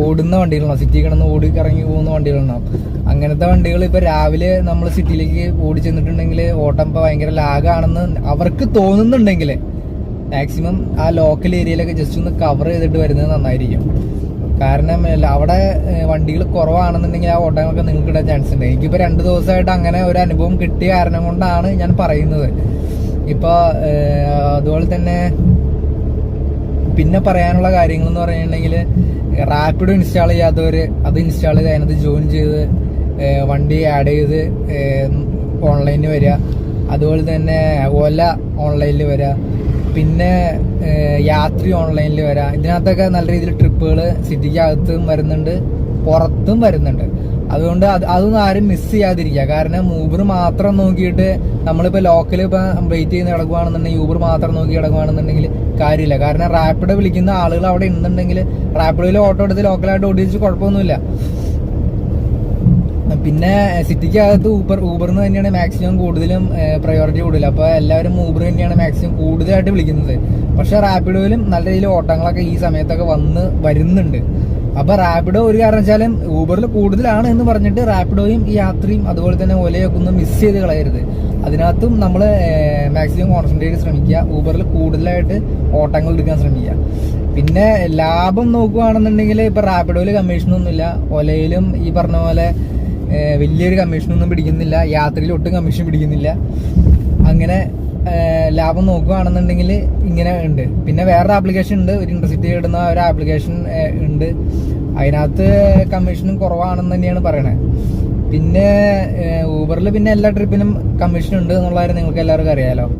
ഓടുന്ന വണ്ടികളുണ്ടാവും, സിറ്റി കിടന്ന് ഓടി കറങ്ങി പോകുന്ന വണ്ടികളുണ്ടാവും. അങ്ങനത്തെ വണ്ടികൾ ഇപ്പൊ രാവിലെ നമ്മൾ സിറ്റിയിലേക്ക് ഓടി ചെന്നിട്ടുണ്ടെങ്കിൽ ഓട്ടം ഇപ്പൊ ഭയങ്കര ലാഗാണെന്ന് അവർക്ക് തോന്നുന്നുണ്ടെങ്കിൽ മാക്സിമം ആ ലോക്കൽ ഏരിയയിലൊക്കെ ജസ്റ്റ് ഒന്ന് കവർ ചെയ്തിട്ട് വരുന്നത് നന്നായിരിക്കും. കാരണം അവിടെ വണ്ടികൾ കുറവാണെന്നുണ്ടെങ്കിൽ ആ ഓട്ടങ്ങളൊക്കെ നിങ്ങൾക്ക് ഇടാൻ ചാൻസ് ഉണ്ട്. എനിക്കിപ്പോൾ 2 ദിവസമായിട്ട് അങ്ങനെ ഒരു അനുഭവം കിട്ടിയ കാരണം കൊണ്ടാണ് ഞാൻ പറയുന്നത്. ഇപ്പോൾ അതുപോലെ തന്നെ പിന്നെ പറയാനുള്ള കാര്യങ്ങൾ എന്ന് പറഞ്ഞിട്ടുണ്ടെങ്കിൽ റാപ്പിഡോ ഇൻസ്റ്റാൾ ചെയ്യാത്തവർ അത് ഇൻസ്റ്റാൾ ചെയ്ത് അതിനകത്ത് ജോയിൻ ചെയ്ത് വണ്ടി ആഡ് ചെയ്ത് ഓൺലൈനിൽ വരിക. അതുപോലെ തന്നെ ഓല ഓൺലൈനിൽ വരിക, പിന്നെ യാത്രി ഓൺലൈനിൽ വരാം. ഇതിനകത്തൊക്കെ നല്ല രീതിയിൽ ട്രിപ്പുകൾ സിറ്റിക്കകത്തും വരുന്നുണ്ട്, പുറത്തും വരുന്നുണ്ട്. അതുകൊണ്ട് അതൊന്നും ആരും മിസ് ചെയ്യാതിരിക്കുക. കാരണം ഊബർ മാത്രം നോക്കിയിട്ട് നമ്മളിപ്പോൾ ലോക്കൽ ഇപ്പം വെയിറ്റ് ചെയ്ത് കിടക്കുകയാണെന്നുണ്ടെങ്കിൽ ഊബർ മാത്രം നോക്കി കിടക്കുകയാണെന്നുണ്ടെങ്കിൽ കാര്യമില്ല. കാരണം റാപ്പിഡോ വിളിക്കുന്ന ആളുകൾ അവിടെ ഉണ്ടെന്നുണ്ടെങ്കിൽ റാപ്പിഡോയിൽ ഓട്ടോ എടുത്ത് ലോക്കലായിട്ട് ഓടിച്ച് കുഴപ്പമൊന്നുമില്ല. പിന്നെ സിറ്റിക്കകത്ത് ഊബറിന് തന്നെയാണ് മാക്സിമം കൂടുതലും പ്രയോറിറ്റി കൂടുതൽ. അപ്പോൾ എല്ലാവരും ഊബർ തന്നെയാണ് മാക്സിമം കൂടുതലായിട്ട് വിളിക്കുന്നത്. പക്ഷെ റാപ്പിഡോയിലും നല്ല രീതിയിൽ ഓട്ടങ്ങളൊക്കെ ഈ സമയത്തൊക്കെ വരുന്നുണ്ട്. അപ്പൊ റാപ്പിഡോ ഒരു കാരണം വെച്ചാലും ഊബറിൽ കൂടുതലാണ് എന്ന് പറഞ്ഞിട്ട് റാപ്പിഡോയും ഈ യാത്രയും അതുപോലെ തന്നെ ഓലയൊക്കെ ഒന്ന് മിസ് ചെയ്ത് കളയരുത്. അതിനകത്തും നമ്മൾ മാക്സിമം കോൺസെൻട്രേറ്റ് ശ്രമിക്കുക, ഊബറിൽ കൂടുതലായിട്ട് ഓട്ടങ്ങൾ എടുക്കാൻ ശ്രമിക്കുക. പിന്നെ ലാഭം നോക്കുകയാണെന്നുണ്ടെങ്കിൽ ഇപ്പൊ റാപ്പിഡോയിൽ കമ്മീഷനൊന്നുമില്ല, ഓലയിലും ഈ പറഞ്ഞ പോലെ വലിയൊരു കമ്മീഷനൊന്നും പിടിക്കുന്നില്ല, യാത്രയിൽ ഒട്ടും കമ്മീഷൻ പിടിക്കുന്നില്ല. അങ്ങനെ ലാഭം നോക്കുകയാണെന്നുണ്ടെങ്കിൽ ഇങ്ങനെ ഉണ്ട്. പിന്നെ വേറൊരു ആപ്ലിക്കേഷൻ ഉണ്ട്, ഒരു ഇന്റർസിറ്റി ഇടുന്ന ഒരു ആപ്ലിക്കേഷൻ ഉണ്ട്, അതിനകത്ത് കമ്മീഷനും കുറവാണെന്ന് തന്നെയാണ് പറയണത്. പിന്നെ ഊബറിൽ പിന്നെ എല്ലാ ട്രിപ്പിനും കമ്മീഷൻ ഉണ്ട് എന്നുള്ള കാര്യം നിങ്ങൾക്ക് എല്ലാവർക്കും അറിയാലോ.